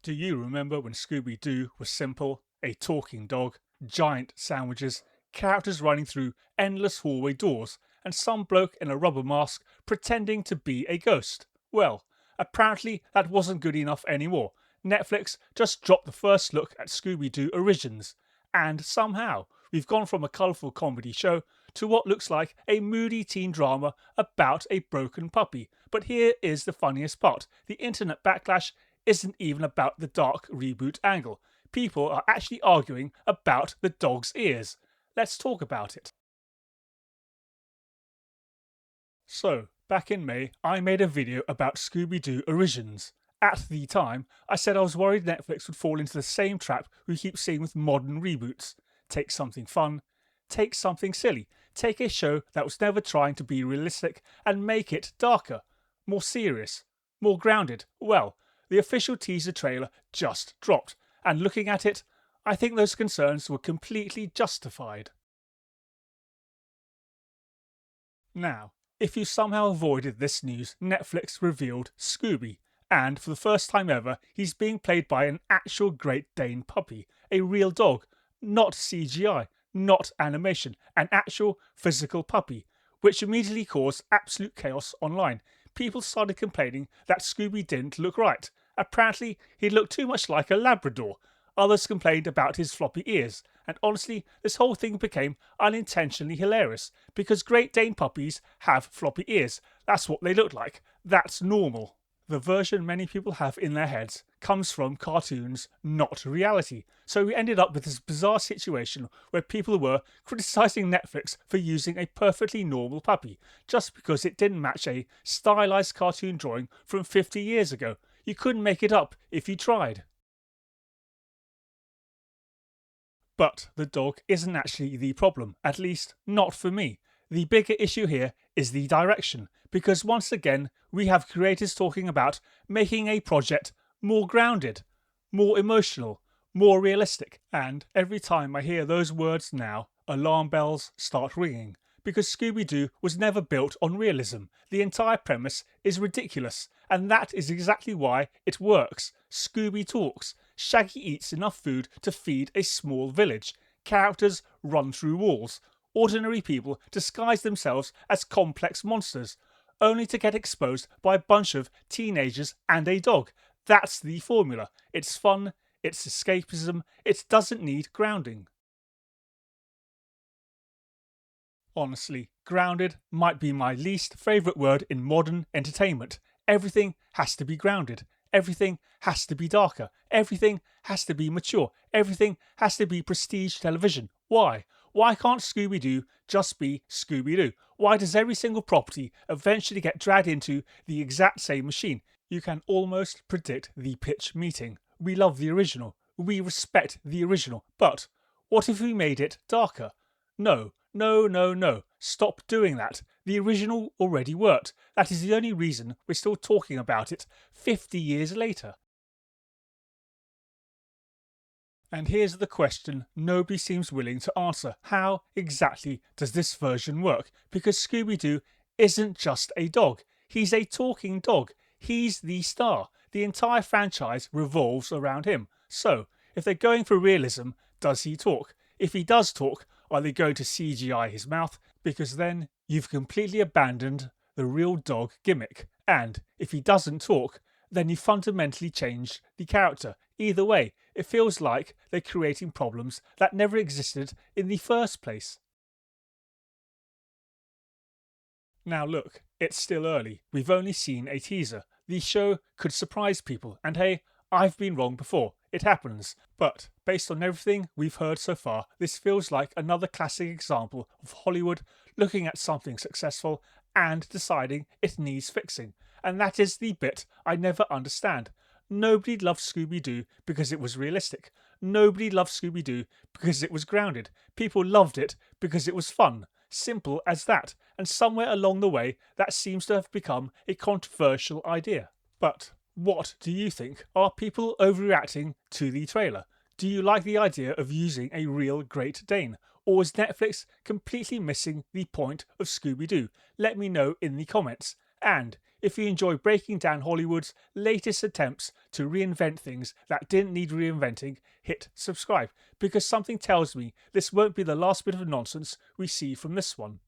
Do you remember when Scooby-Doo was simple? A talking dog, giant sandwiches, characters running through endless hallway doors, and some bloke in a rubber mask pretending to be a ghost. Well, apparently that wasn't good enough anymore. Netflix just dropped the first look at Scooby-Doo Origins, and somehow we've gone from a colourful comedy show to what looks like a moody teen drama about a broken puppy. But here is the funniest part. The internet backlash isn't even about the dark reboot angle. People are actually arguing about the dog's ears. Let's talk about it. So, back in May, I made a video about Scooby-Doo Origins. At the time, I said I was worried Netflix would fall into the same trap we keep seeing with modern reboots. Take something fun, take something silly, take a show that was never trying to be realistic and make it darker, more serious, more grounded. Well, the official teaser trailer just dropped, and looking at it, I think those concerns were completely justified. Now, if you somehow avoided this news, Netflix revealed Scooby, and for the first time ever, he's being played by an actual Great Dane puppy, a real dog, not CGI, not animation, an actual physical puppy, which immediately caused absolute chaos online. People started complaining that Scooby didn't look right. Apparently, he looked too much like a Labrador. Others complained about his floppy ears, and honestly, this whole thing became unintentionally hilarious because Great Dane puppies have floppy ears. That's what they look like. That's normal. The version many people have in their heads comes from cartoons, not reality. So we ended up with this bizarre situation where people were criticising Netflix for using a perfectly normal puppy just because it didn't match a stylised cartoon drawing from 50 years ago. You couldn't make it up if you tried. But the dog isn't actually the problem, at least not for me. The bigger issue here is the direction, because once again we have creators talking about making a project more grounded, more emotional, more realistic, and every time I hear those words now, alarm bells start ringing, because Scooby-Doo was never built on realism. The entire premise is ridiculous, and that is exactly why it works. Scooby talks, Shaggy eats enough food to feed a small village, characters run through walls, ordinary people disguise themselves as complex monsters, only to get exposed by a bunch of teenagers and a dog. That's the formula. It's fun, it's escapism, it doesn't need grounding. Honestly, grounded might be my least favourite word in modern entertainment. Everything has to be grounded. Everything has to be darker. Everything has to be mature. Everything has to be prestige television. Why? Why can't Scooby-Doo just be Scooby-Doo? Why does every single property eventually get dragged into the exact same machine? You can almost predict the pitch meeting. We love the original. We respect the original. But what if we made it darker? No, no, no, no. Stop doing that. The original already worked. That is the only reason we're still talking about it 50 years later. And here's the question nobody seems willing to answer. How exactly does this version work? Because Scooby-Doo isn't just a dog. He's a talking dog. He's the star. The entire franchise revolves around him. So, if they're going for realism, does he talk? If he does talk, are they going to CGI his mouth? Because then you've completely abandoned the real dog gimmick. And if he doesn't talk, then you fundamentally changed the character. Either way, it feels like they're creating problems that never existed in the first place. Now look, it's still early. We've only seen a teaser. The show could surprise people, and hey, I've been wrong before. It happens. But based on everything we've heard so far, this feels like another classic example of Hollywood looking at something successful and deciding it needs fixing. And that is the bit I never understand. Nobody loved Scooby-Doo because it was realistic. Nobody loved Scooby-Doo because it was grounded. People loved it because it was fun. Simple as that. And somewhere along the way, that seems to have become a controversial idea. But what do you think? Are people overreacting to the trailer? Do you like the idea of using a real Great Dane? Or is Netflix completely missing the point of Scooby-Doo? Let me know in the comments. And If you enjoy breaking down Hollywood's latest attempts to reinvent things that didn't need reinventing, hit subscribe, because something tells me this won't be the last bit of nonsense we see from this one.